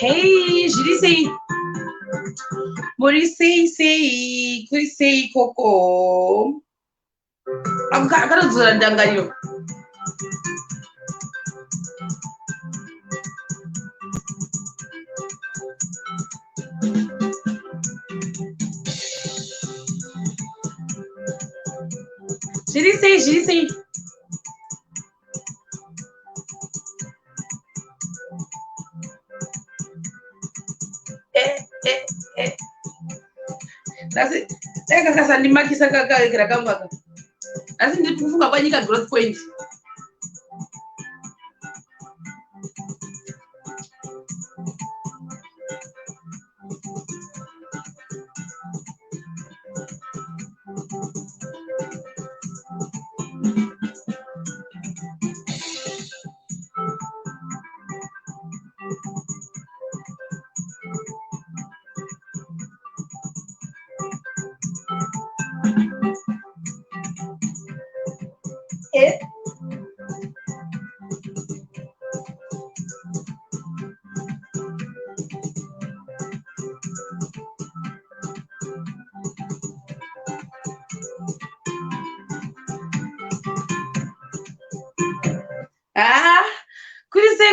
Hey, je dis Morisi, Kurisi, Coco. I'm gonna do that, Dangayo. Je dis That's it. That's a Nimakisa Gramaka. That's in the proof of a growth point.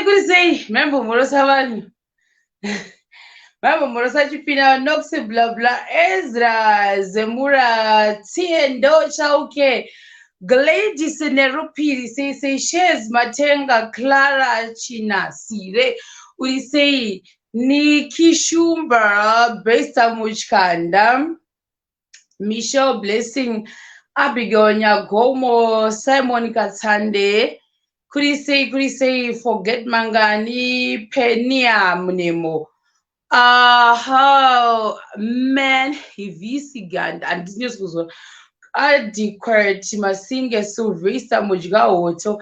Could say, remember Morosavani. Remember Morosachi Pina, Noxy, blah blah, Ezra, Zemura, Tiendo, Chauke, Gladys Nerupi, say, Shes, Matenga, Clara, China, Sire, we say, Niki Shumba, Besta Muchkanda, Michelle Blessing, Abigail Gomo, Simon Katsande. Could he say, forget Mangani, Penia Munemo. How man, he visigand and this news was adequate Masinga Sylvester Mujiga Oto,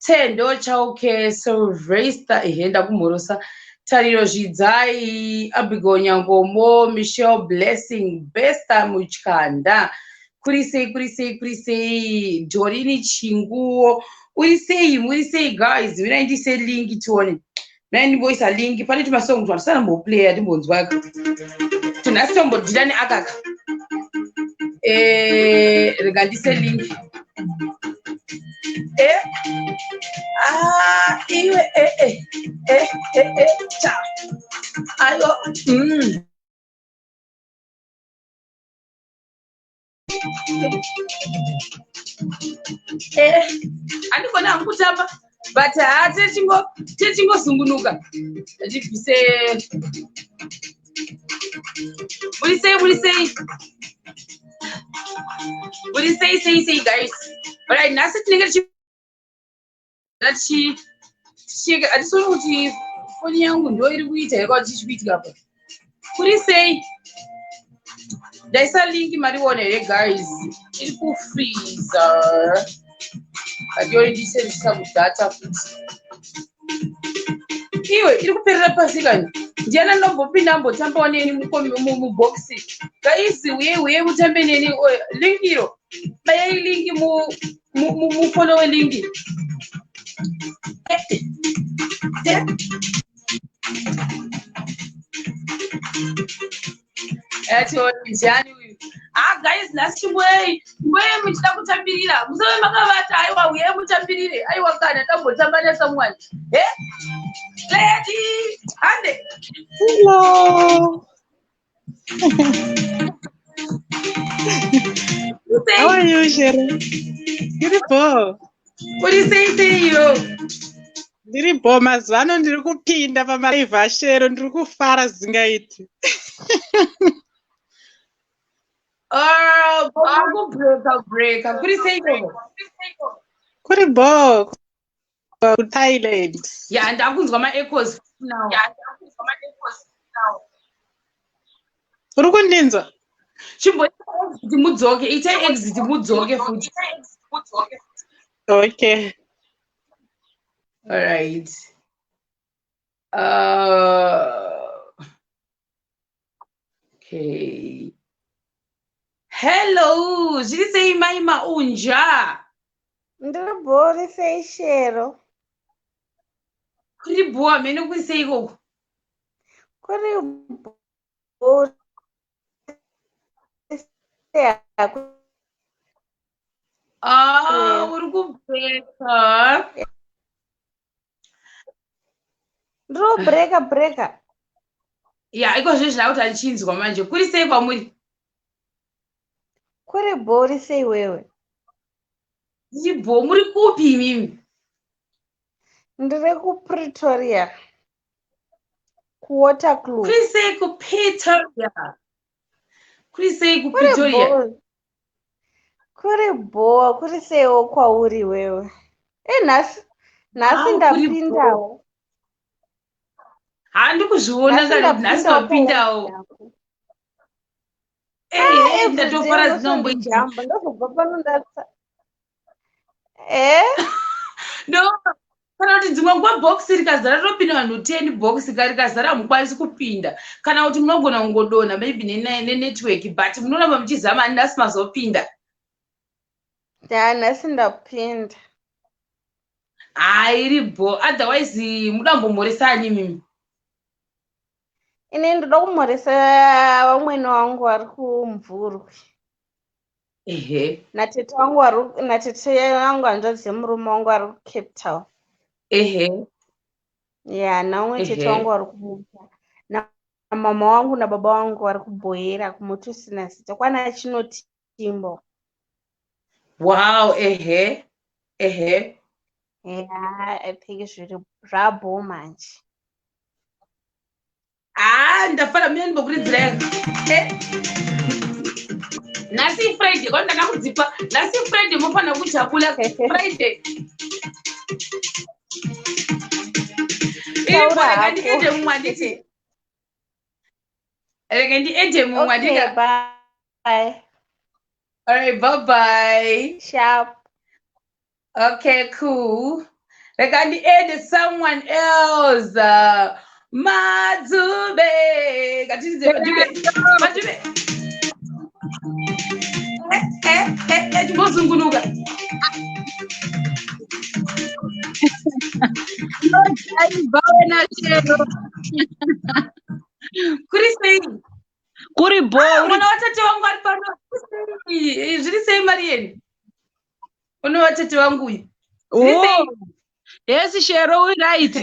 Tendo Chauke, Sylvester Henda Kumorosa, Tariro Jidai, Abigonya Gomo, Michelle Blessing, Besta Muchkanda. Could he say, Jorini Chinguo. We say, guys, when I say link it on many boys are link, if I need my song to understand more play at the bones work. To not somebody did any attack. Regarding the link. Ciao. I'm gonna put up, but teaching Sungunuka. As if you say, say, guys. But I not sitting that she, I just want to for young and do it with a got this week up. Could you say? There's a link in marijuana, guys. It will freezer. I already said some data. Anyway, it will be a person. Diana no number tampon any box. Guys, we able to any link you. By link you follow a link. That's all January. Guys, last way. Where we start to be here. We able to be here. I was kind of someone. Lady, Andy. Hello. How are you, Sherry? Beautiful. What do you say you? Ndiripo mazano ndiri kupinda pamaliva Shero ndiri kufara zingaiti. Break. What do you say you? Kuribo. Thailand. Yeah, and I'm going to my echoes now. Urukundinza. Chimbo the mudzoke. It's an exit mudzoke food. Okay. All right. Okay. Hello. Did you say my unja? Ndibori sei Shero. Kuri boa, meno ku sei go. kuri bhori uri kubreka. ndiro breka Ya, iko zvezvi kuti andichinzwa manje. Kuri sei kwamuri? kuri bhori sei wewe Ndibho, muri kupi imimi? ndiri kupretoria kuwaterkloof Kuri sei kuPretoria? Kuri sei kuri kuPretoria? bhori kuri seiwo kwauri wewe nhasi Kuri ndapindawo handikuzviona kana nhasi ndapindawo. Ndatofara zinomboita. ndozobva pano No, kana kuti dzimwe nguva bhokisi rikazara rinopinda vanhu 10 bhokisi rikazara hamukwanisi kupinda. Kana kuti munogona kungodonha maybe nenetwork but munoramba muchizama nhasi mazopinda. nhasi ndapinda Iribo, otherwise mudambomhoresani mimi. ine ndoda kumhoresa vamwene wangu vari kumvurwi natete wangu hanzvadzi yemurume wangu ari kucape town naumwe tete wangu vari kumuta namama wangu nababa wangu vari kubhoera kumutusina zita kwana chinotimbo. Wow, aipfeki zviri zvabho manje. Ndafara mina ndibokuridzira nhasi Friday kwandana kudzipa. Nhasi Friday mofana kuchapula Friday. Rega ndiende mumwe anditi. Rega ndiende mumwe andika. Bye. All right, bye-bye. Sharp. Okay, cool. Rega ndiende someone else. Madzube. Katize Madzube. Ndibozungunuka. Kuri sei? Kuri bhori. Mwana watate wangu ari pano. Zviri sei Marieni? Uno watate wangu uyu. Yes, Shero, we right.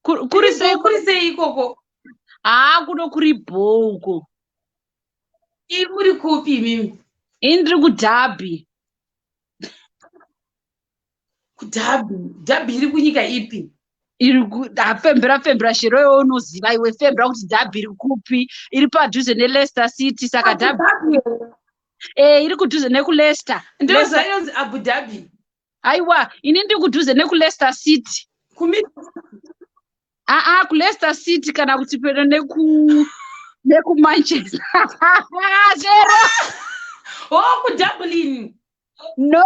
Kuri sei ikoko? Kuno kuri bhoko. Muri kupi mimi? Indiri kuDhabi. Dhabi iri kunyika ipi? Iri fembera Shero iwe unoziva iwe fembera kuti Dhabi iri kupi? Iri padhuze neLeicester City saka Dhabi. Iri kudhuze nekuLeicester. Ndoza yonzi Abu Dhabi. Aiwa, ini ndiri kudhuze nekuLeicester City. KuLeicester City kana kuti pedo nekuManchester. Shero. KuDublin. No,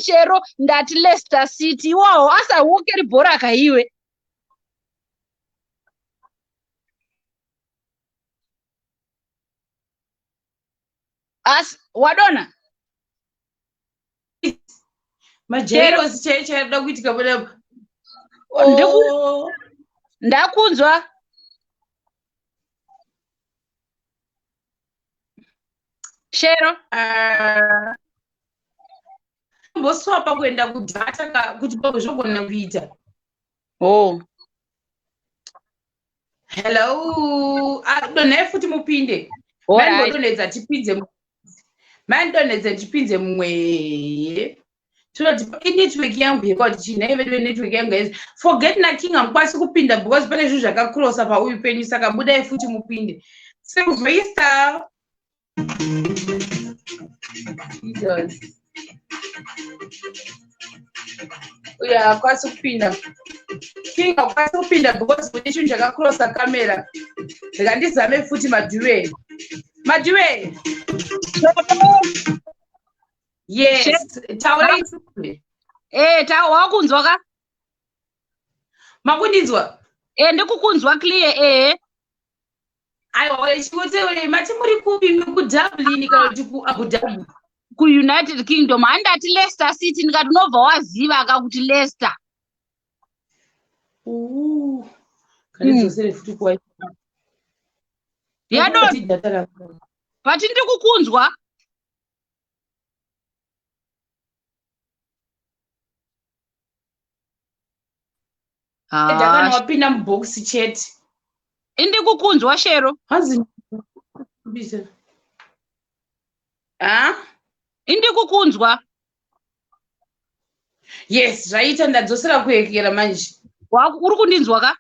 Shero, ndati Leicester City. Wow, asawokeri bhora kaiwe. Wadona? Majero sichaida kuitika padapo. Ndakunzwa. Shero. Mboswapa kuenda kudhata kuti pazvogona kuita. Hello. Donhai futi mupinde. Mandodonedza tipinze mumwe. Network yangu yekoti china network yangu forget nothing hamukwanisi kupinda because pane zvinhu zvakakrosa pauyu penyu saka budai futi mupinde. Sylvester. Jesus. Uya hakwanisi kupinda. King hakwanisi kupinda because mune chinhu chakakrosa kamera. Rega ndizame futi Madhuwe. Yes, taura itsune. Wakunzwa ka? Makundinzwa? Ndikukunzwa clear Aiwa, chikotewe mati muri kupi kuDublin kana kuti kuAbu Dhabi? KuUnited Kingdom. Handati Leicester City ndikati unobva waziva ka kuti Leicester. Kanidzosere futi kuwa. Yado, pati ndikukunzwa. Dakani wapinda mubox chat. Indikukunzwa Shero. Hanzi bisa. Indikukunzwa. Yes, zvaita ndadzosera kuekera manje. Uri kundinzwa ka?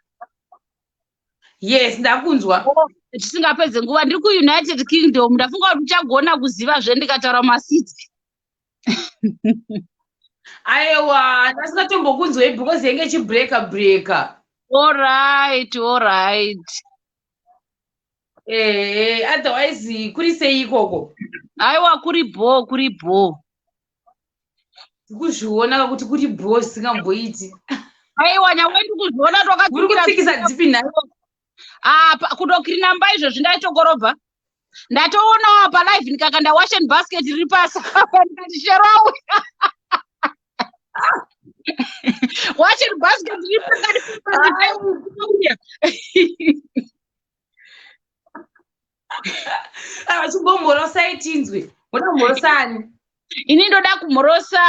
Yes, ndakunzwa. Tisingapedze nguva ndiri kuUnited Kingdom ndafunga kuti uchagona kuziva zvendikataura masiti. Aiwa, ndasingatombokunzwei because yenge chibreaker. All right. Otherwise kuri sei ikoko? Aiwa kuri bho. Kuzviona kuti kuri bho singamboiti. Aiwa nyawe ndikuzviona Uri kupikisa dzipi nayo? Kudokiri namba izvo zvindaitokorobva. Ndatoonawo palive ndikakanda wash and basket riri pasi ndikati Sherawe. Wash and basket riri pakati chibomborosa itinzwe. Unomborosani? Ini ndoda kumhorosa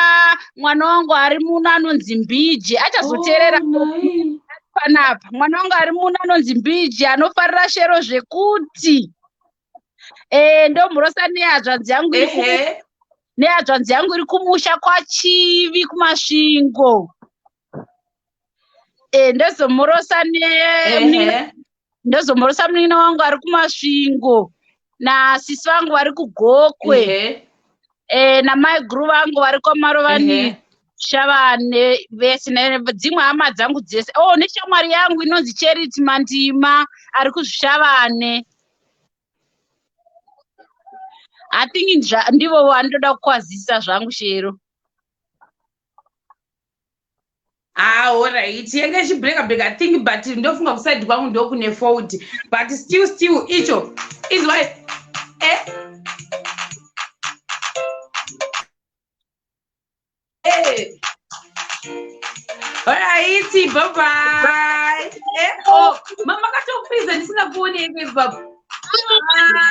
mwana wangu ari muno anonzi Mbiji achazoteerera panapa. Mwana wangu ari muno anonzi Mbiji anofarira Shero zvekuti. Ndomhorosa nehadzvanzi yangu iri kumusha kwaChivi kumasvingo. Ndozomhorosa munini wangu ari kumasvingo nasisi vangu vari kuGokwe. Namai guru vangu vari kwamarovani Shavane vese dzimwe hama dzangu dzese. Neshamwari yangu inonzi Charity Mandima ari kuzvishavane. I think ndivo vandoda kukwazisa zvangu Shero. Alright, yenge chibreaker I think but ndofunga kuside kwangu ndokune fault but still icho is why Alright, bye. Mama katokupinza ndisina kuona yenge baba.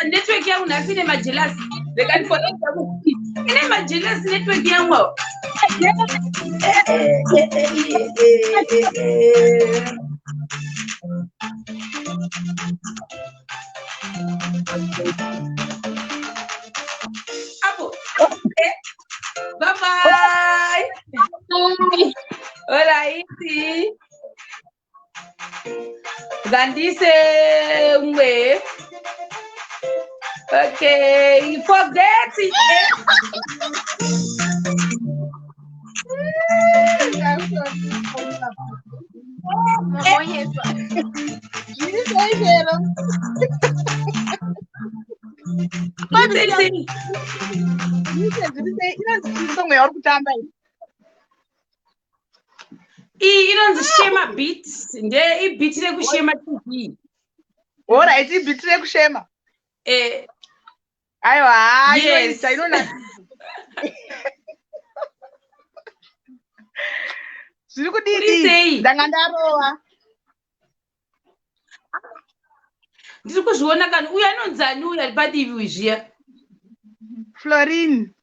Network yangu nasine majelasi. Rekani for ine majelasi network yangu. Apo. Bye. Alright. Gandise mwe. Okay, forget it. Inonzi Shema beat nde ibit rekushema TV. Alright, ibit rekushema. Aiwa, yes, I know that. Zviri kudii ndanga ndarowa. Ndiri kuzviona kana uyu anonzani uyu ari padivi zviya. Florin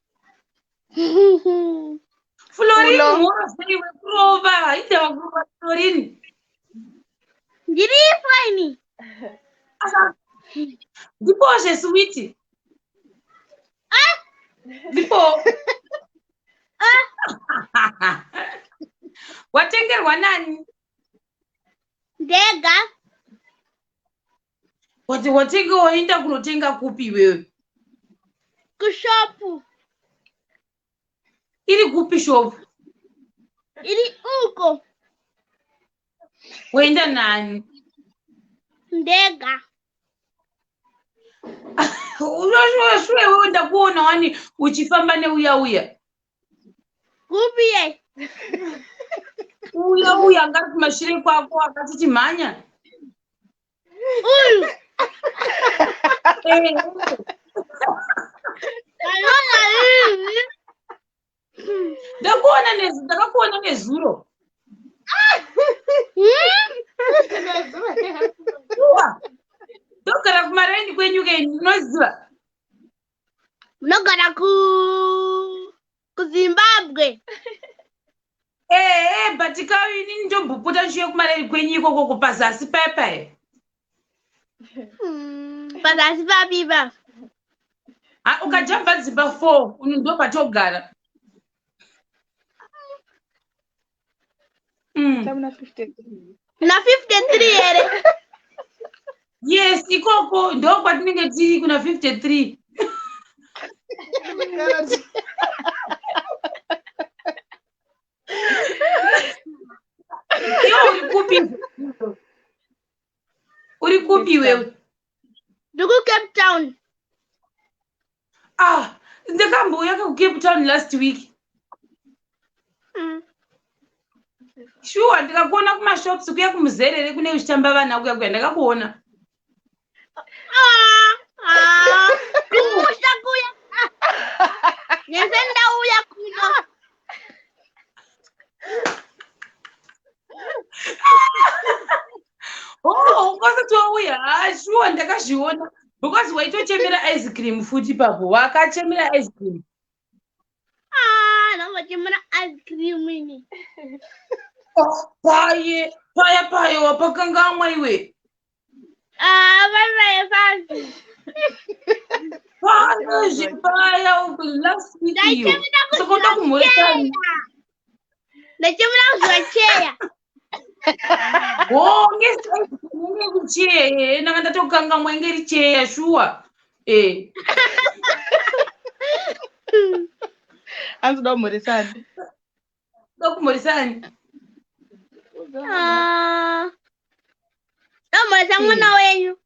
mhoro sei wekurova ita wakurova Florin. Ndiripo ini. Ndipozve switi. Ndipo. Watengerwa nani? Ndega. Watenga waenda kunotenga kupi wewe? Kushopu. Iri kupi shop? Iri uko. Waenda nani? Ndega. Unoshwe wewe ndakuona wani uchifamba neuya. Kupi ye? Uya ngati kumashire kwako akati chimhanya. Uyu. Ndakakuona nezuro. Ndogara kumaraini kwenyu kenyu unoziva? Munogara kuZimbabwe. But kawini ndobhuputa shiyo kumaraini kwenyu ikoko kupazasi paipai. Pazasi papipa. Ukajamba dzimba 4 ndo patogara. Una 53. Na 53 here. Yes, ikoko ndo kwatinenge tiri kuna 53. Uri kupi wewe? Ndugu Cape Town. Ndakambouya ku Cape Town last week. Sure, ndikakuona kumashops kuya kumuzerere kune uchitamba vana kuya ndakakuona. Kumusha kuya. Nesenda uya kuno. Kwasa touya. Sure, ndakazviona. Because waitochemera ice cream futi papo. Wakachemera ice cream. Ndakachemera ice cream ini. Paya wapakangamwa iwe. Paya last week iyo. Sokoda kumhoresani. Ndachemera kucheya. Ngekucheya nanga ndatokangamwa ingeri cheya shuwa. Anzi domhoresani. Dokumhoresani. Domhoresa mwana wenyu.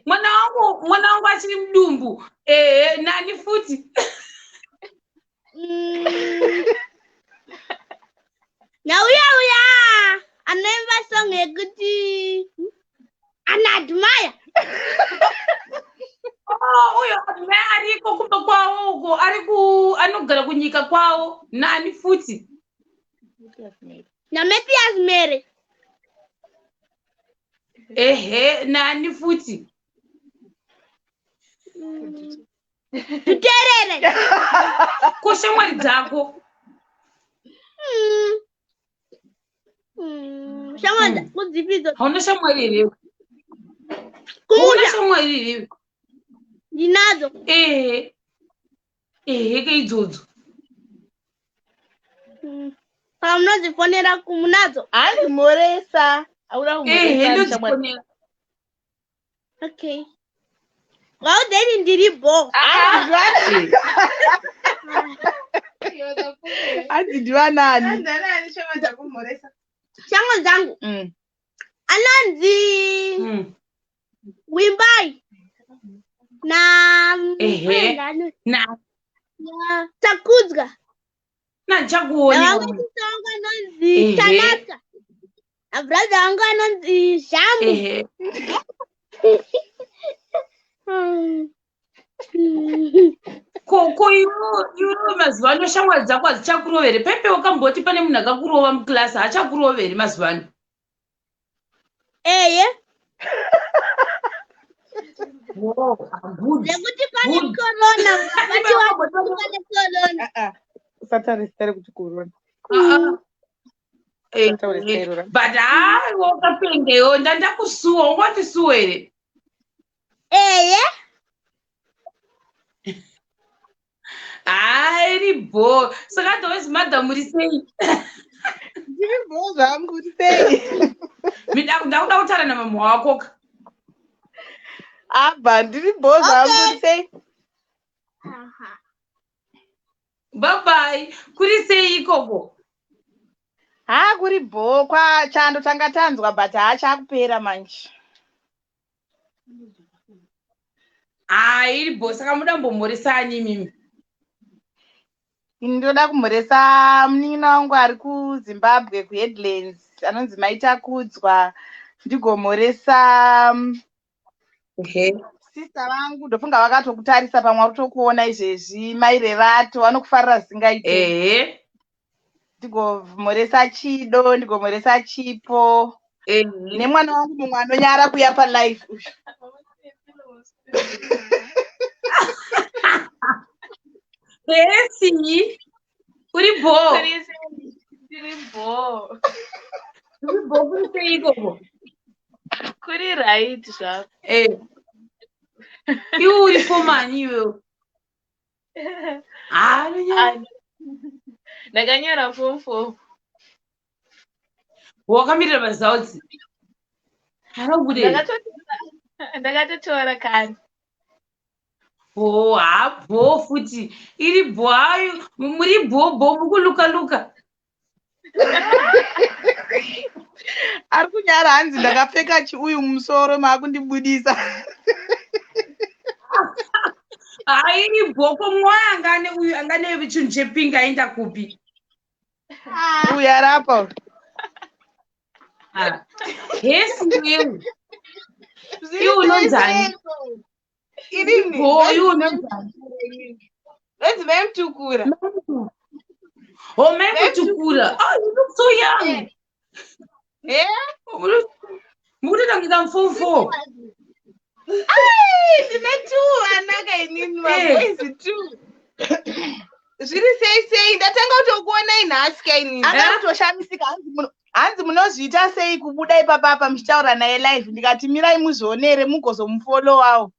Mwana wangu achiri mudumbu. Nani futi. Nauya anaimba song yekuti anadmire. Uyo admire ariko kumba kwawo uko anogara kunyika kwawo. Nani futi. Na Matthias Mary. Nani futi. Tuterere. Koshamwari dzako. Shamwari kudzipidzo. Hauna shamwari here. Kumusha. Shamwari here. Ndinadzo. Keidzodzo. Munodzifonera kumunadzo. Andimhoresa. Aura kumhoresa shamwari. Okay. Well, then ndiribo. Adzidiwa nani? Shango zangu. Ananzi. Wimbai. Na Takudzga. Na chakuoni. Na wangu kusonga nonzi Chanaka. Na brother wangu anonzi Shambu. Koko iwo mazuva ano shamwari dzako hadzichakuroveri. Pepe wakamboti pane munhu akakurova muklasi hachakuroveri mazuva ano. Nekuti pane corona. Pane corona. Usatarisire kuti corona. But wakapendewo ndandakusuwa ungoti suwa here. Ribo. Saka ndowezi madam muri sei? Ndiribo zvangu kuti sei? Ndakuda kutaura namama wako. Ndiribo zvangu kuti sei? Bye bye. Kuri sei ikoko? Kuri bho chando tanga tanzwa but haachakupera manje. Ribo saka muda mbomhoresani mimi. Ndoda kumhoresa munin'ina wangu ari kuZimbabwe kuHeadlands anonzi Maitakudzwa. Ndigomhoresa sista vangu ndofunga vakatokutarisa pamwe uri tokuona izvezvi maire vato vanokufarira zingaite. ndigomhoresa Chido, ndigomhoresa Chipo. Nemwana wangu mumwe anonyara kuya palife. Esi. Uri bo. Uri bo. Uri bo kuri seiko. Kuri right zvako. Iwe uri fomani iwe. Ndakanyora form 4. Wakamirira results. Harabude. Ndakatotora kare. Hapo futi. Iri bo hayo. Muri bo mukuluka. Ari kunyara hanzi ndakapfeka chiuyu mumusoro makundibudisa. Iri bo komwoyo angane chinhu chepingi aenda kupi. Uyu arapo. Yes, you. You know that. Ini bo, you know that. Let's mem tukura. Oh, mem tukura. Oh, you look so young. Muda nangita form 4. Ai, ndinetu anaka inini maboys tu. Zviri sei ndatanga kutokuona inhasi kainini. Anga kutoshamisika hanzi munozviita sei kubuda ipapa muchitaura naye live ndikati mirai muzvionere mugozomufollowawo.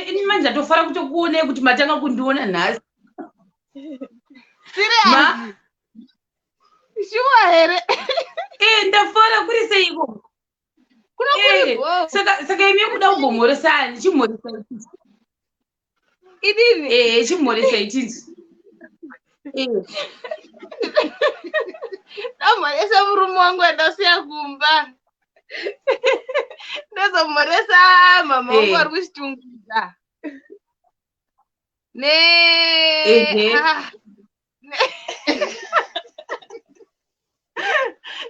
Ini manje ndofara kutokuone kuti matanga kundiona nhasi. Serious? Sure here. Ndafara kuri seiko. Kuna kuri bo. Saka imi kuda kubomoresa chimoresa itini. Idini? Chimoresa itini. Ndamoresa murume wangu andasiya kumba. Ndazomoresa mama wangu ari kuchitungudza.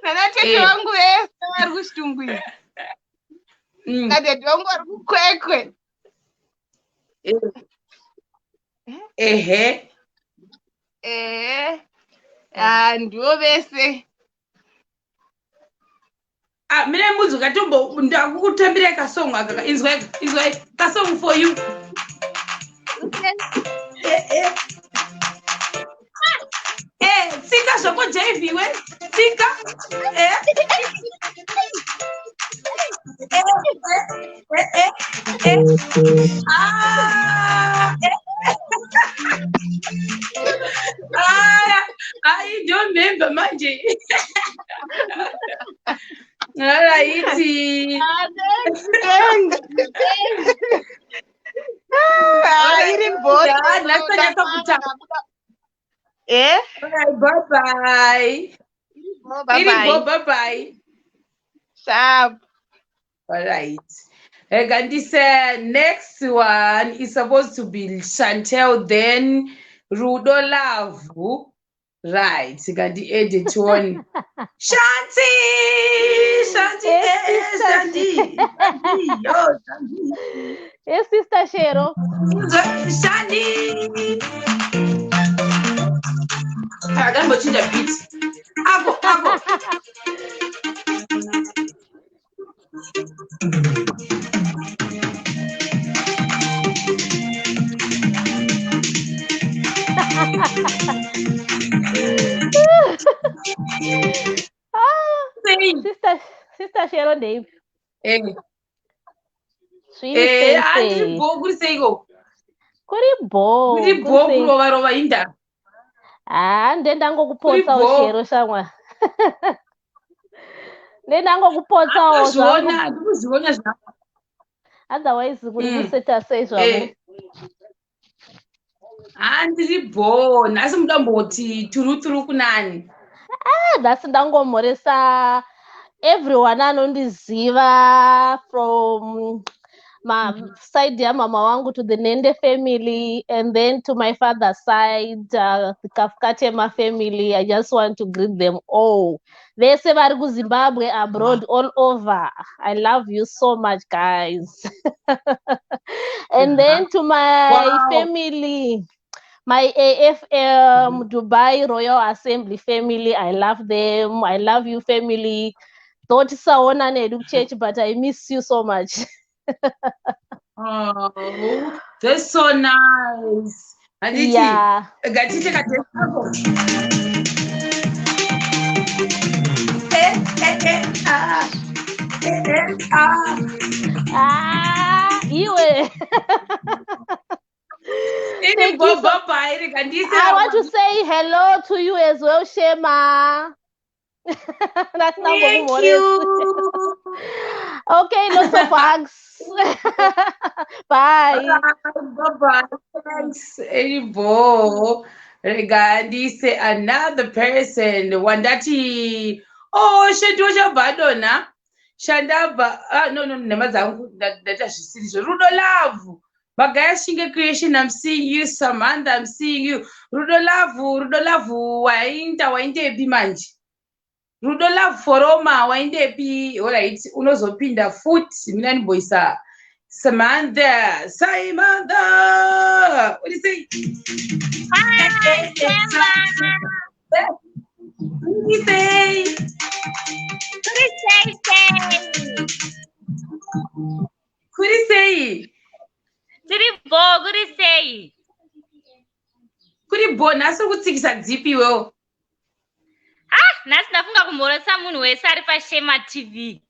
Nana tete wangu vese vari kuchitungudza. Nadhedhi wangu ari kukwekwe. Ndivo vese. Mine mudzi ukatombo ndakukutambira kasong aka inzwai kasong for you. Tsika zvako jaiviwe tsika. I don't remember manje. Alright. Iri boy. Bye-bye. Bye-bye. Sharp. Alright. Gandisa, next one is supposed to be Chantel, then Rudo Love. Right. Gandi edit one. Shanti! Yo, Shanti. Yes, Sister Shero. Shanti. I don't know the beat. Abo. Sister Shero Dave. Kuribo kurova inda. Ndendangokupotsawo Shero shamwa. Ndendangokupotsawo zvakuzviona zvako. Otherwise kuri kuseta sei zvako. Handiribo, nhasi mudamboti turuturu kunani. Nhasi ndangomhoresa everyone anondiziva from my side yamama wangu to the Nende family and then to my father's side, the Kafkatema family. I just want to greet them all. Vese vari kuZimbabwe, abroad, all over. I love you so much, guys. And then to my family My AFM Dubai Royal Assembly family, I love them. I love you, family. Don't saona nedu church, but I miss you so much. Oh, that's so nice. Yeah. Iwe. Thank you so much. I want to say hello to you as well, Shema. Thank you. Okay, lots of hugs. Bye. Bye-bye. Thanks, Edibo. Regardise another person. Wandati. Oh, Shedosha Badona. Shandaba. No, Namazangu. That's Rudo Love. Bagaya Shinga Creation, I'm seeing you. Samantha, I'm seeing you. Rudo Love. Wainte Bimanji. Rudo Love foroma waindepi. Alright, unozopinda futhi mina niboyisa Samantha. What do you say? Hi, What do you say? What do you say? Kuribo naso kutsikisa dzipi wewe. Nasi nafunga kumhorosa munhu wese ari paSHEMATV.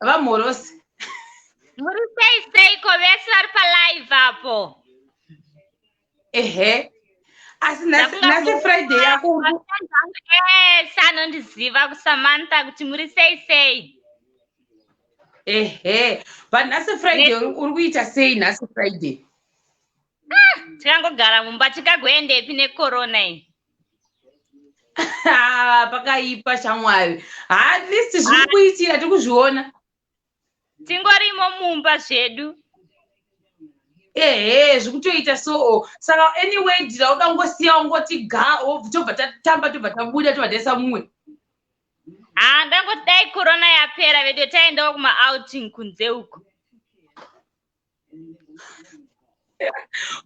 Vamhorosi. Muri seiko vese vari palive apo. Ehe. Asi nasi Friday yako. Sanondiziva kuSamantha kuti muri sei. Ehe. But nasi Friday uri kuita sei nasi Friday? Tikangogara mumba tikagoendepi necorona iyi. Pakaipa shamwari. At least zviri kuitira tikuzviona. Tingorimo mumba zvedu. Zviri kutoita so. Saka anyway ndira ukangosiya ungoti tobva tatamba tobva tabuda tobva taisa mumwe. Ndangoti dai corona yapera vedu taendawo kuma-outing kunze uko.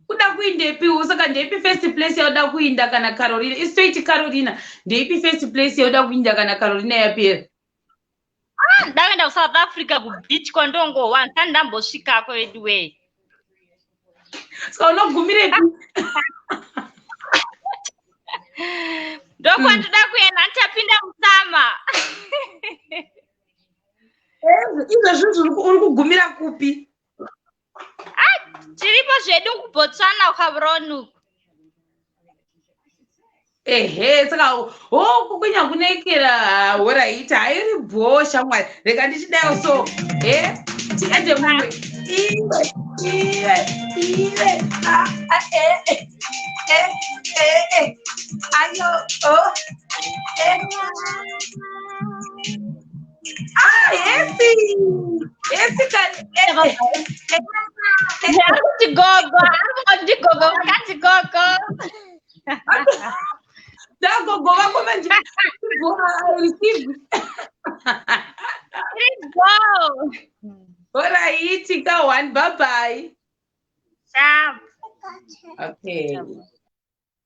Kuda kuindepi usaka ndeipi first place yauda kuinda kana Carolina? Istoiti Carolina. Ndeipi first place yauda kuinda kana Carolina yapera? Ndakaenda kuSouth Africa kubeach kwandongowa ndisati ndambosvikako vedu wei. Saka unogumirepi? Ndokwandoda kuenda ndichapinda musama. Izvozvi uri kugumira kupi? Tiripo zvedu kuBotswana kwaVronu. Saka kukwenya kunekera alright. Hairi bho shamwari. Rega ndichidayo so. Tiende mumwe. Iwe. Ayo. Esi kani. Gogo, vakati gogo. Gogo vako manje. Receive. Let's go. Alright, tika one. Bye-bye. Ciao. Okay.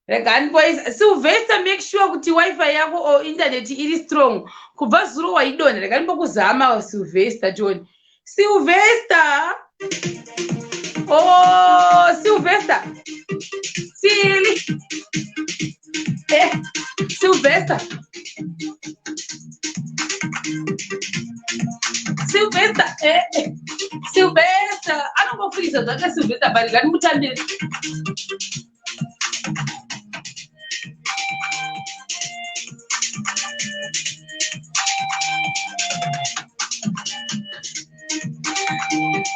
Regani boys, Sylvester, make sure kuti Wi-Fi yako or internet iri strong. Kubva zuro waidona. Regani pokuzama Sylvester John. Sylvester. Oh, Sylvester. Silly. Sylvester. Sylvester. I don't go freeze that Sylvester, but regani mutambire.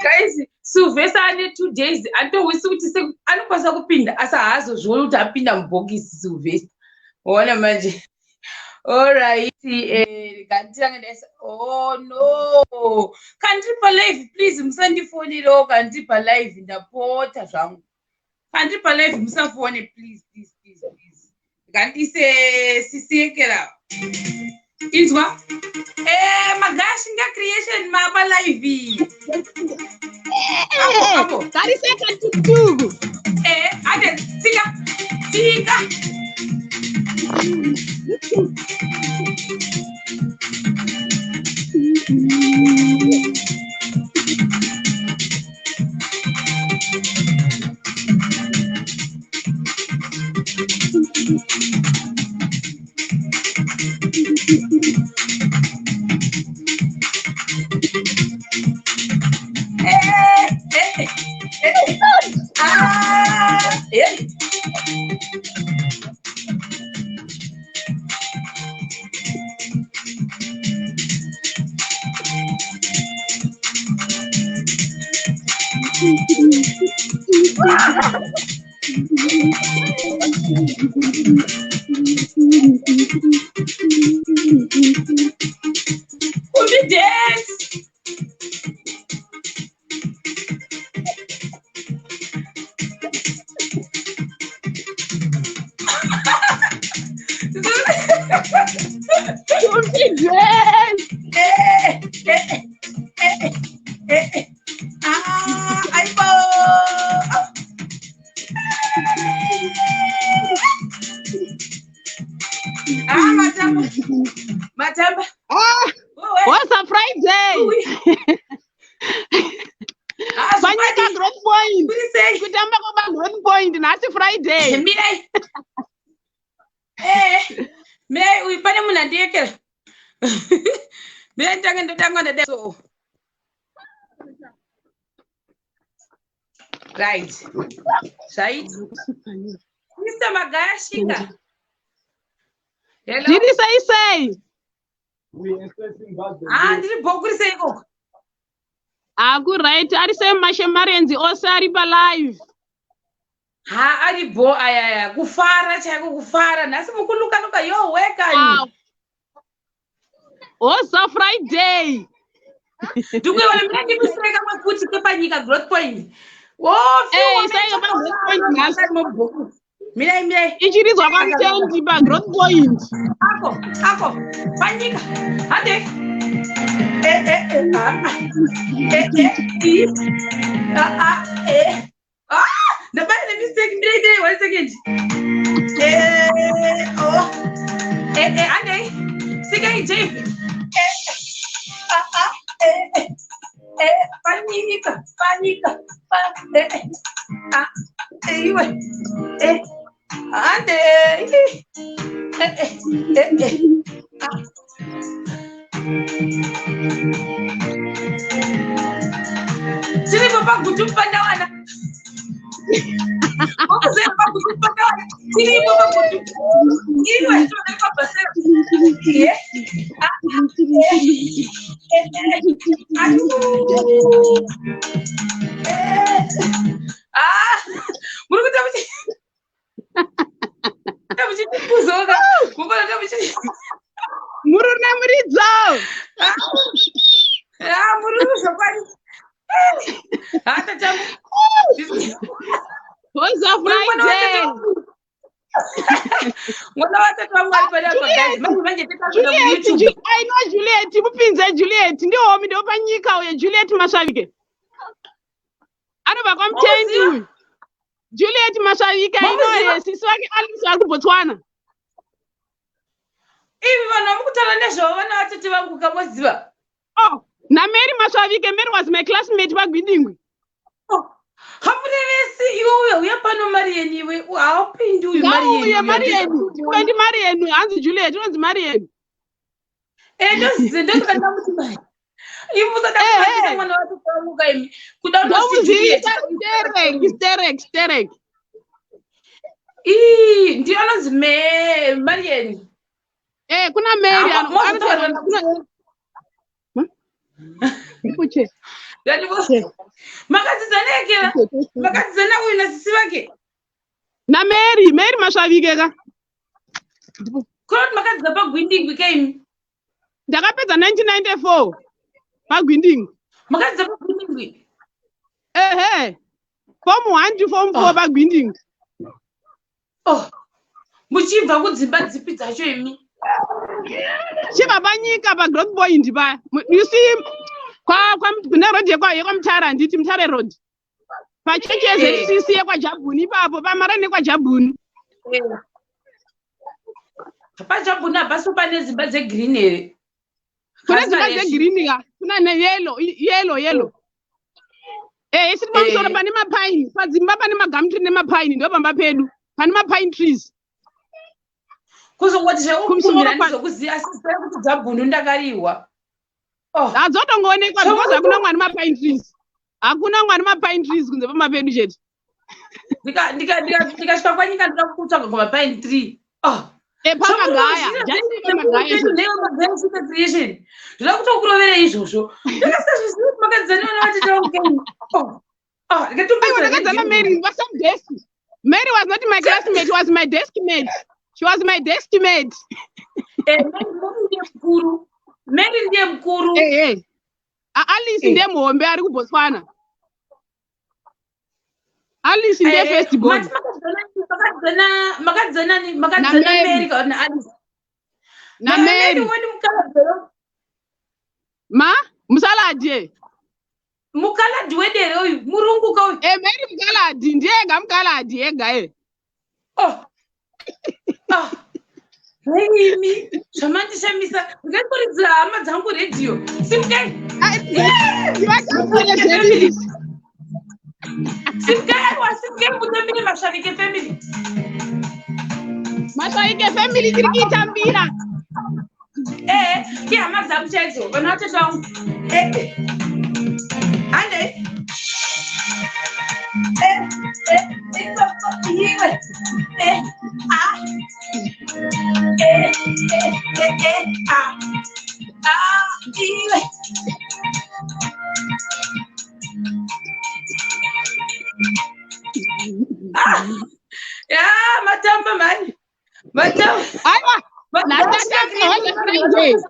Guys, Sylvester ane 2 days atowisi kuti anokwanisa kupinda asi haazozvioni kuti apinda mubhokisi Sylvester. Ona manje. Alright. Oh no. Kandiripa live please musandifonerawo kandiripa live ndapota zvangu. Kandiripa live musafone please. Ngandise sisiyekera. Izwa? Magashinga creation mapa live. Apo. Kari second tugu. Ade, tika. Matamba. What's a Friday? Fanyika growth point. Kutamba kwa growth point nasi Friday. Me uipane munandiyekela. Me ndanga ndade so. Right. Right. Mr. Magashinga. Hello. Did he say? Did Bogri say go? Good right. I say Mashemarenzi also live. Ari bo ayaya kufara chako kufara nasi mukuluka yo weka. Also Friday. Duke wale mnandi kuseka kwa kuti kepanyika growth point. Say about growth point nasi mboku. Mira. Ichirizwa kwamtendi pa growth point. Ako. Panyika. Ande. The bad mistake. Mira, 1 second. Ande. Siga ije. Panika. Ande. Sini papa kutupa dawana. Opo sini papa kutupa dawana. Sini papa kutupa. Iwe sio papa sasa. Muru kutabuchi. Tabuchi kuzoga. Kumbala tabuchi. Muru na murizo. Muru sokari. Hata tabu. What's up Friday? Mwana wata kwa pada guys. Manje teka kwa YouTube. I know Juliet, mupinze Juliet. Ndio homi ndio panyika uye Juliet Mashavike. Ano bakwa mtendi uyu. Juliet Mashavike ino sisi wake Alice wa Botswana. Ivi vanhu vamukutaura nezvavo vana vatete vangu kamoziva. Na Mary Mashavike, Mary was my classmate pagwindingwi. Hapune vesi iwe uya pano mari yeni iwe haupindi uyu mari yeni. Uye mari yenu. Wendi mari yenu hanzi Juliet unonzi mari yenu. Ndozikanda muti mari. Ivuza dakuita mwana watete vangu kaimi. Kuda unosi Juliet. Sterek. Ndiyo anonzi mari yeni. Kuna Mary Kuche. Makadzidza uyu nasisi vake. Na Mary Mashavike ka. Kuroti makadzidza pagwindingwi kaimi. Ndakapedza 1994 pagwindingwi. Makadzidza pagwindingwi. Form 1 to form 4 pagwindingwi. Muchibva kudzimba dzipi dzacho imi. chivapanyika pagrowth point pa. You see, kune road yekwamutara nditi Mutare road. Pachechi yeZCC yekwajabhuni ipapo pamara nekwajabhuni. Pajabhuni apaso pane zimba dzegreen here. Kune zimba dzegreen ka, kuna neyellow. Isiri pamusoro pane mapine, padzimba pane magumtree nemapine ndo pamba pedu. Pane mapine trees. Kuzongoti zvekukumbira ndizokuziya asisai kuti Jabhuni ndakariwa. Adzotongoonekwa because hakuna mwani mapine trees. Hakuna mwani mapine trees kunze pamapedu chete. Ndikasvika kwanyika ndoda kutsvaga kumapine tree. Pamagaya. Ndoda kutokurovera izvozvo. Ndakasazviziva kuti makadzana vatitaugeni. Ndakadzana Mary was some desk. Mary was not my classmate, was my desk mate. She was my desk mate. Mary ndiye mkuru. Alice ndiye muhombe ari kuBotswana. Alice ndiye first born. Makadzana Mary kana Alice. Na Mary wani mukaladzero. Ma musaladi. Mukaladi wedere uyu murungu ka uyu. Mary mukaladi ndiyega mukaladi yega Mimi zvamandishamisa ndikakuridza hama dzangu radio simkai kutambire mashavike family tiri kuitambira hama dzangu chaidzo vanatete vangu ande matamba mani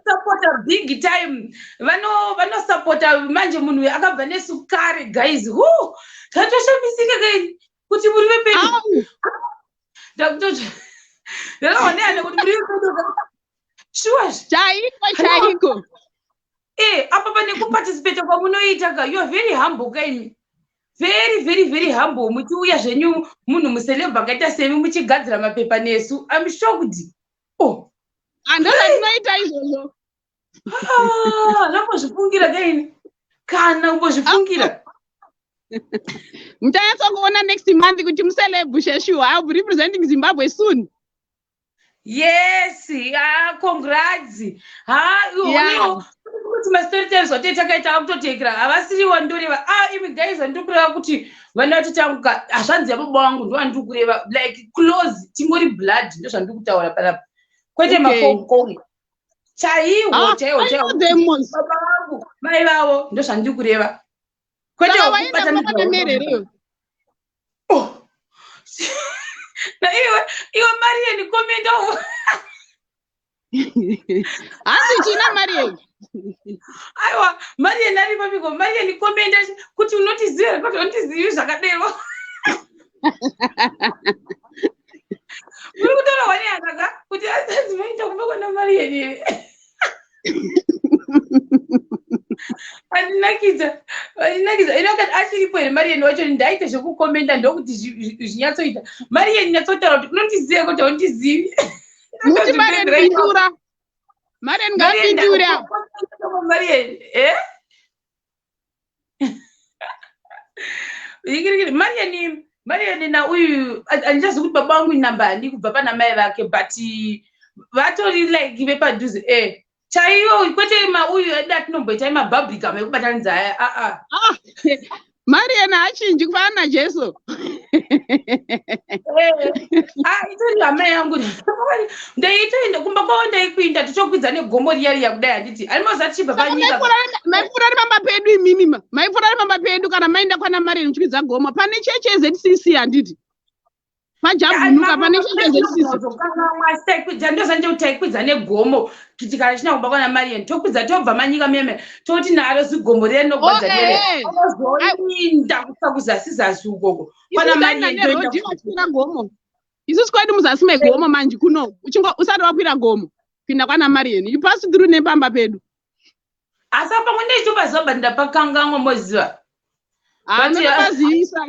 supporta big time vanosupporta manje munhu akabva nesukari guys tatoshambidzika kai kuti muri vepedu ndakutoneane kuti muri vepedu chaiko apa pane kuparticipate kwamunoita ka you are very humble kaimi very humble muchiuya zvenyu munhu muselebha akaita semi muchigadzira mapepa nesu I'm shocked. Andozvatinoita izvozvo. Ndambozvifungira kaini kana umbozvifungira muchanyatsokuona next month kuti muselebhu sheshu. I will be representing Zimbabwe soon. Yes, congrats. Kuti mastori times watete takaita akutotekera havasiriwa ndoreva imi guys andikureva kuti vana vatitanguka hazvanzi yababa vangu ndo vandikureva like close tingori blood ndo zvandikutaura panapa kwete mafokoni chaiwo baba vangu mai vavo ndo zvandikureva kwete wakubatanimerero na iwe Marian komenda hanzi china Marian aiwa Marian ari papiko Marian komenda kuti unotiziva kuti unotizivi zvakadero uri kutora wani akaka kuti azivaita kumba kwana Marian here andinakidza inokati achiripo here Marian wacho ndaita zvekukomenda ndokuti zvinyatsoita Marian nyatsotaura kuti unotiziva kuti haundizivi muti Marian pindura Marian ngapindura Marian Marian na uyu andichazi kuti baba vangu inamba handi kubva pana mai vake but vatori like vepadhuze chaiyo kwete uyu atinomboita mabhabhikam ekubatanidza aya Marian achinji kufanana naJesu itori hama yangu ndaitoenda kumba kwavo ndaikuinda tichokwidza negomo riya kudai handiti alimozachibva panyika maipfuura ari pamba pedu imimima maipfuura ari pamba pedu kana maenda kwana Marian muchikwidza gomo pane cheche ZCC handiti pajabhunuka pane cheche ZCC ndozanje taikwidza negomo kuti kana china kumba kwana Marian tokwidza tobva manyika meme toti naro zigomo riya rinogwadza rinozoinda kusvika kuzasi ukoko kwana Marian gomo isusu kwedu muzasi megomo manje kuno usati wakwira gomo pinda kwana Marian. You pass through nepamba pedu. Asa pamwe ndichitopa zoba ndapakanganwa moziva. Ndinopazivisa.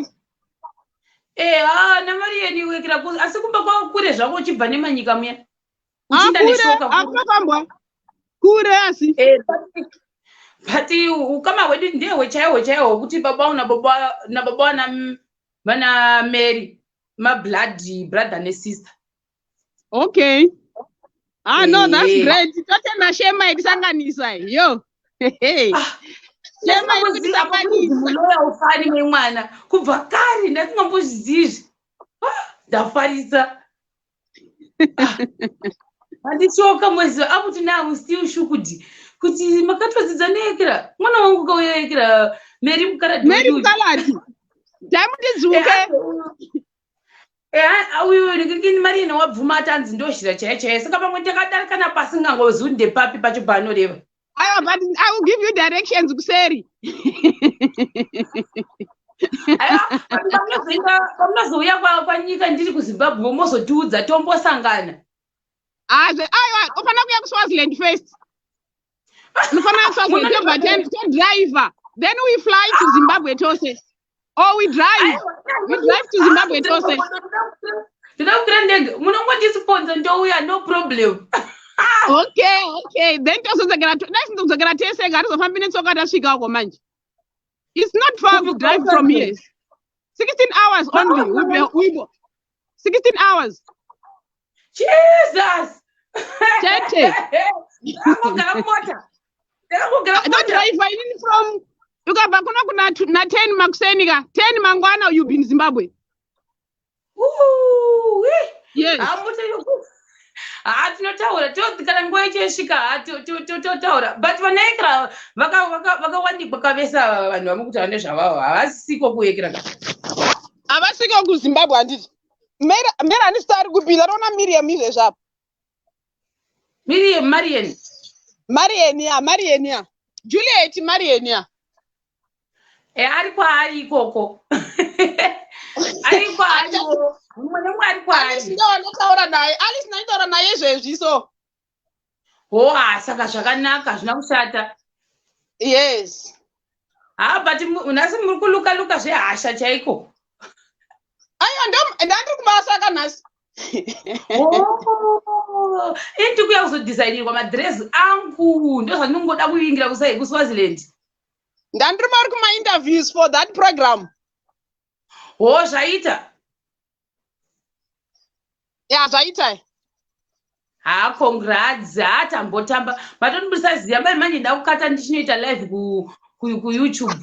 Na Marian wekera ku asi kumba kwa kure zvako uchibva nemanyika muya. Uchinda neshoka kure. Kure asi. But ukama wedu ndiye chaiwo kuti baba na baba na mana Mary my blood brother and sister. Okay. No, that's great. Tote na shema ikisanganisa. Yo. Hey. Shema ikisanganisa. Loya ufani mwana. Kubva kare ndatingambozvizivi. Ndafarisa. Andichoka mwezi apo tinawo still shukudi. Kuti makatwadzidza nekera. Mwana wangu kauya ekera Mary Mukarati. Mary Mukarati. Damudzuke. Uyu ndikini Marian wabvuma tanzi ndoshira chaiye saka pamwe takadarika na pasi ngangozunde papi pacho panoreva. But I will give you directions kuseri. Pamnozouya kwanyika ndiri kuZimbabwe mozotiudza tombosangana. Ufana kuya kuSwaziland first. Ufana kuSwaziland to driver. Then we fly to Zimbabwe tose. Oh, we drive. We drive to Zimbabwe tose. No problem. Okay. Then tose tese garizofamba netsoka tasvika uko manje. It's not far to drive from here. 16 hours only. We 16 hours. Jesus. Chete. Don't drive from ukabva kuna 10 makusenika 10 mangwana you been Zimbabwe. Yes. Tinotaura kana nguva ichesvika totaura but vanaekera vakawanikwa kavesa vanhu vamukutaura nezvavavo havasiko kuekera havasiko kuZimbabwe handiti mera handisitari kupinda rona Miriam izvezvapo Marian ya Juliet Marian ari kwaari ikoko ari kwaari mumwe nemwe ari kwaari ndinotaura naye Alice naitaura naye zvezviso saka zvakanaka zvina kushata. Yes. But nhasi muri kuluka zvehasha chaiko. Ndandiri kubasa kanhasi. Ndikuya kuzodhisainirwa madhirezi angu ndozvandinongoda kuingira kuSwaziland. Ndandiri mari kuma-interviews for that program. Zvaita? Yeah, zvaita. Congrats. Tambotamba. Matondibudisa ziya manje ndakukata ndichinoita live kuYouTube.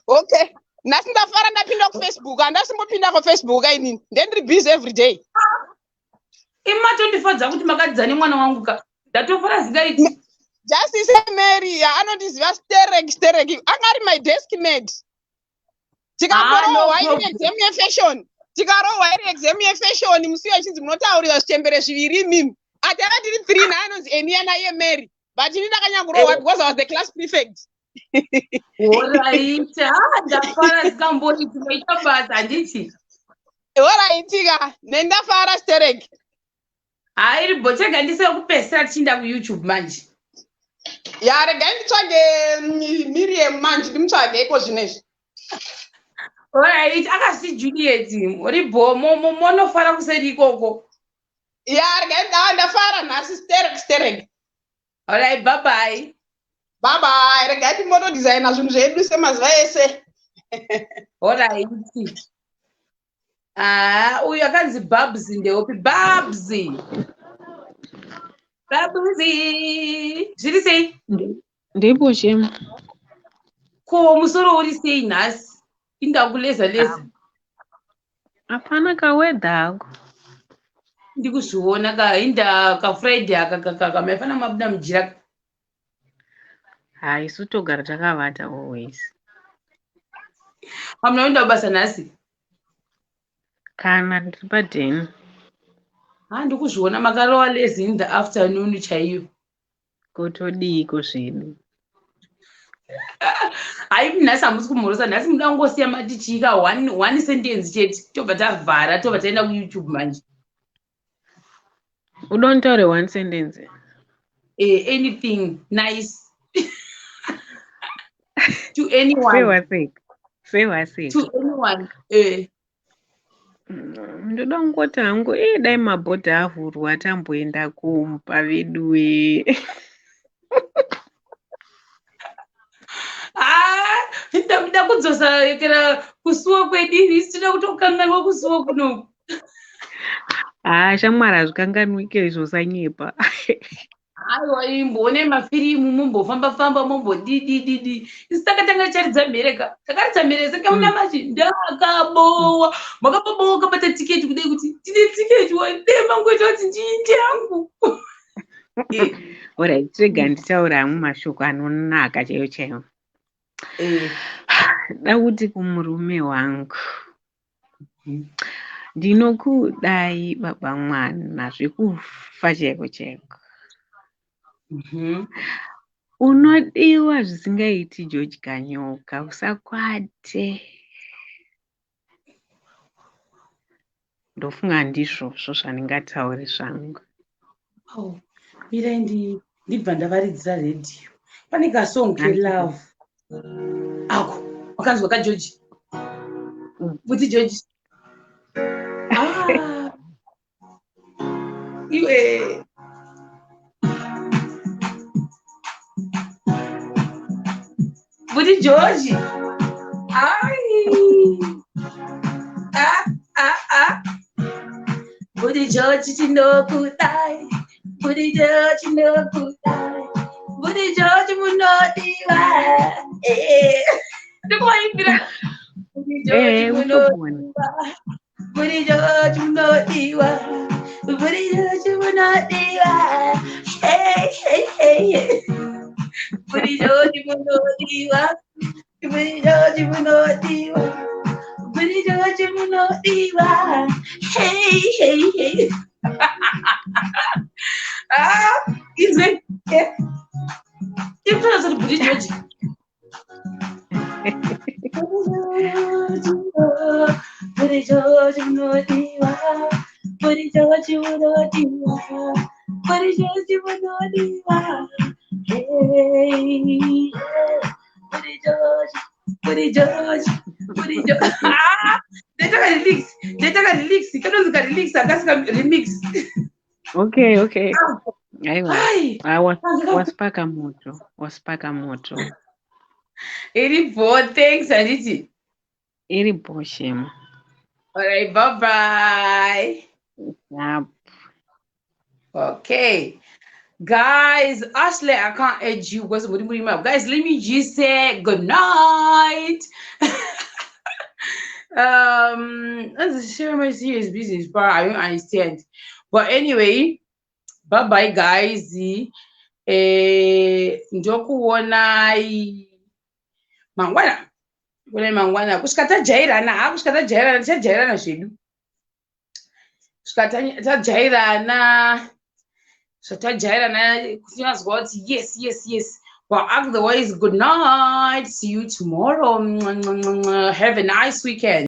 Okay. Nhasi ndafara ndapinda kuFacebook. Handasimbopinda kuFacebook inini. Ndendiri busy every day. Imatondifadza kuti makadzidza nemwana wangu ka. Ndatofara zingaiti. Justice Mary anondiziva sterek. Angari my desk mate. Tikarohwa iri exam yefashion. Musi wechinzi munotaurira zvitembere zviviri mimi. Ati akatiri 3 naye anonzi Enia naye Mary. But ini ndakanyangurohwa because I was the class prefect. Alright. Ndafara zikamboti tinoita basa handiti. Alright ka. Nendafara sterek. Iri bochega ndise kupesera tichiinda kuYouTube manje. Regai nditsvage Miriam manje ndimutsvage iko zvinezvi. Alright, akasi Juliet, uri bomo monofara kuseri ikoko. Regai ndafara nhasi sterek. Alright, bye. Regai timbotodesigna zvinhu zvedu semazuva ese. Alright. Uyu akanzi Babs ndeopi? Babs. Zviri sei? Ndipo Shema. Ko musoro uri sei nhasi? Inda kuleza. Hapana kawedhako. Ndikuzviona inda kaFriday aka maifana mabuda mujira. Isu togara takavata always. Munoenda basa nhasi? Kana ndiri padheni. Ndikuzviona makarowa lazy in the afternoon chaiyo. Kutodiko zvedu. Nhasi hamusi kumhorosa, nhasi muda kungosiya matichika one sentence chete tobva tavhara tobva taenda kuYouTube manje. Udontaure one sentence. anything nice to anyone. Say what sick. To anyone. Ndoda ngoti hangu dai mabhodha avhurwa tamboenda kumba vedu we. Ndida kudzosa yekera kusuwa kwediri isina kutokanganwa kusuwa kuno. Shamwari hazvikanganwike zvosanyepa. Aiwa imbone mafirimu mumbofamba mumbodidididi isi takatanga charidza mhereka takaridza mhere saka muna machi ndakabowa makaboboka bata tiketi kudai kuti tine tiketi wadema ngoita kuti ndiinde yangu. Alright, trega nditaura amwe mashoko anonaka chaiyo chaiyo. Da kuti kumurume wangu ndinokudai baba mwana zvekufa chaiko chaiko. Unodiwa zvisingaiti George Kanyoka, usakwate. Ndofunga ndizvozvo zvandingataure zvangu. Mirai ndibva ndavaridzira redhiyo. Pane kasong kelove ako wakanzwa kaJoji. Kuti George iwe Kuti George Kuti George tinokudai. Kuti George tinokudai. Kuti George munodiwa. Ndikuimbira. Kuti George munodiwa. Kuti George munodiwa. Kuti George munodiwa. Hey hey hey. Kuti George munodiwa. Kuti George munodiwa. Kuti George munodiwa. Hey hey hey. Izwe. Imfana zoti Kuti George. Kuti George munodiwa. Kuti George munodiwa. Kuti George munodiwa. Hey. Kuti George. Kuti George. Kuti George. Detaka relax. Kanonzi ka relax akasika remix. Okay. Aiwa. Waspaka moto. Iripo, thanks Aniti. Iripo Shema. Alright, bye. Yep. Okay. Guys, Ashley, I can't edge you. Guys, let me just say good night. Let's share my serious business, but I don't understand. But anyway, bye guys. Njokuona mangwana kusvika tajairana zvedu zvatajairana kunyazwa kuti yes. But otherwise, good night. See you tomorrow. Have a nice weekend.